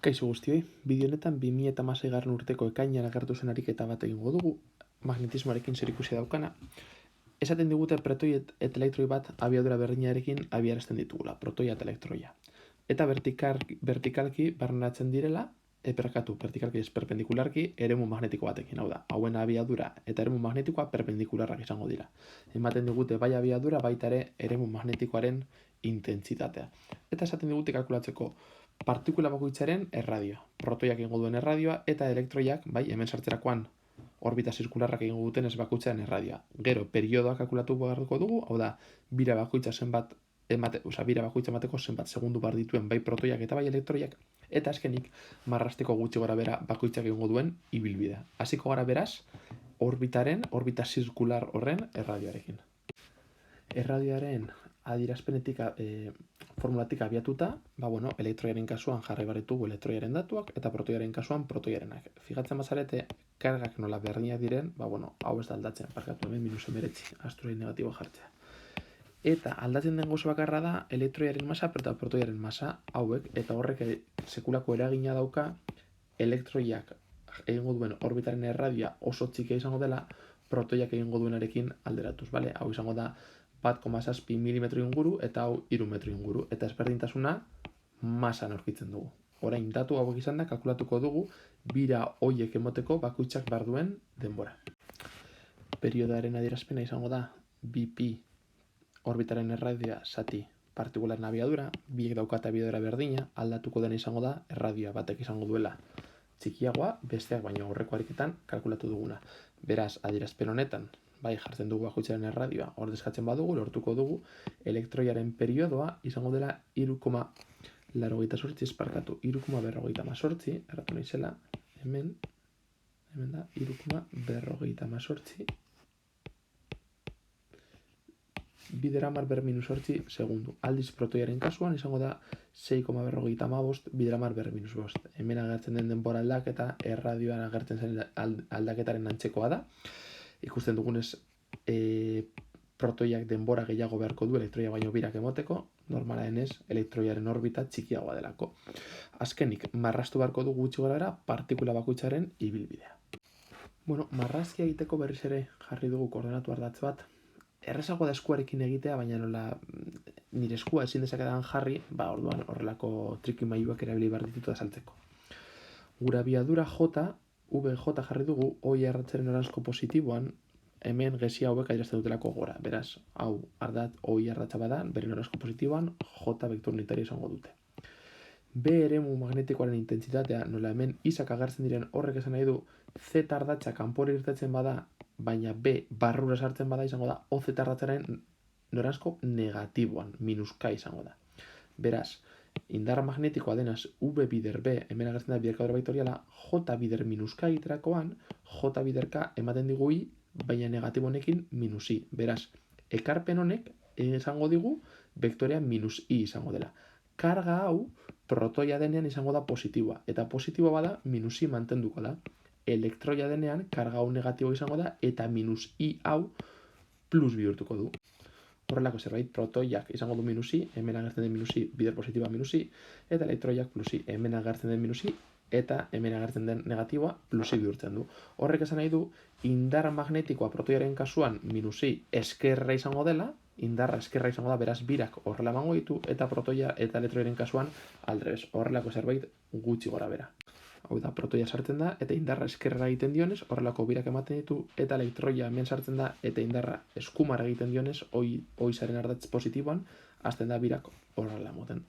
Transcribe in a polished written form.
Kaixo guztioi, bideo honetan 2016 urteko ekainean agertu zen ariketa bat egingo dugu, magnetismoarekin zerikusia daukana. Esaten digute protoi eta elektroi bat abiadura berdinarekin abiarazten ditugula, protoia eta elektroia. Eta vertikalki barneratzen direla, vertikalki ez perpendikularki, eremu magnetiko batekin. Hau da, hauen abiadura eta eremu magnetikoa perpendikularrak izango dira. Ematen digute bai abiadura, baita ere eremu magnetikoaren intentsitatea. Eta esaten digute kalkulatzeko partikula bakoitzaren erradioa. Protoiak egingo duen erradioa eta elektroiak, bai, hemen sartzerakoan orbita zirkularrak egingo duten ez bakoitzaren erradioa. Gero, periodoa kalkulatu beharko dugu, hau da, bira bakoitza emateko zenbat segundu bar dituen bai protoiak eta bai elektroiak, eta azkenik marrasteko gutxi gora bera bakoitzak egingo duen ibilbidea. Hasiko gara beraz, orbita zirkular horren erradioarekin. Erradioaren adierazpenetik formulatik abiatuta, elektroiaren kasuan jarri baritugu elektroiaren datuak eta protoiaren kasuan protoiarenak. Fijatzen bazarete, kargak nola berdinak diren, hau ez da aldatzen, parkatu hemen -19, astroi negatiboa jartzea. Eta aldatzen den gauza bakarra da elektroiaren masa eta protoiaren masa hauek, eta horrek sekulako eragina dauka elektroiak egingo duen orbitaren erradioa oso txikia izango dela protoiak egingo duenarekin alderatuz, bale? Hau izango da 1,7 milimetro inguru eta hau 3 metro inguru. Eta ezberdintasuna masan aurkitzen dugu. Orain, datu hauek izan da, kalkulatuko dugu bira hoiek emoteko bakoitzak behar duen denbora. Periodoaren adierazpena izango da 2pi orbitaren erradioa zati partikularen abiadura, biek daukate abiadura berdina, aldatuko dena izango da erradioa batek izango duela txikiagoa, besteak baino aurreko ariketan kalkulatu duguna. Beraz, adierazpen honetan, bai jartzen dugu bakoitzaren erradioa, ordezkatzen badugu, lortuko dugu, elektroiaren periodoa izango dela 3,48, erratu nahi zela, hemen da, 3,48 bideramar ber -8 segundu. Aldiz protoiaren kasuan izango da 6,55 bideramar ber -5. Hemen agertzen den denbora aldaketa erradioan agertzen zen aldaketaren antzekoa da. Ikusten dugunez protoiak denbora gehiago beharko du elektroia baino birak emoteko, normala denez elektroiaren orbita txikiagoa delako. Azkenik, marraztu beharko du gutxi gorabehera partikula bakoitzaren ibilbidea. Marrazkia egiteko berriz ere jarri dugu koordenatu ardatz bat. Errezago da eskuarekin egitea, baina nola nire eskua ezin dezakedan jarri, orduan horrelako trikimailuak erabili behar dituta azaltzeko. Gure abiadura J, VJ jarri dugu, hoi arratzaren noranzko positiboan, hemen gezia hauek adierazten dutelako gora. Beraz, hau hoi arratza bada, bere noranzko positiboan, J vektor unitaria izango dute. B eremu magnetikoaren intentsitatea, nola hemen isak agertzen diren horrek esan nahi du, Z ardatza kanpora irtetzen bada, baina B barrura sartzen bada izango da OZ ardatzaren noranzko negatiboan, -K izango da. Beraz, indar magnetikoa denaz V bider B, hemen agertzen da biderkadura vektoriala, J bider -K egiterakoan, J bider K ematen digu I, baina negatibo honekin -I. Beraz, ekarpen honek izango digu vektorea -I izango dela. Karga hau protoia denean izango da positiboa, eta positiboa bada -I mantenduko da. Elektroia denean karga hau negatibo izango da eta -I hau plus bihurtuko du. Horrelako zerbait, protoiak izango du -I, hemen agertzen den -I, bider positiboa -I, eta elektroiak +I, hemen agertzen den -I, eta hemen agertzen den negatiboa +I bihurtzen du. Horrek esan nahi du, indar magnetikoa protoiaren kasuan -I eskerra izango dela, indarra eskerra izango da, beraz birak horrela emango ditu, eta protoia eta elektroiaren kasuan aldrebes, horrelako zerbait gutxi gora bera. Hau da, protoia sartzen da, eta indarra eskerra egiten dionez, horrelako birak ematen ditu, eta elektroia hemen sartzen da, eta indarra eskumara egiten dionez, hoi zaren ardatz positiboan, hasten da birak horrela emoten.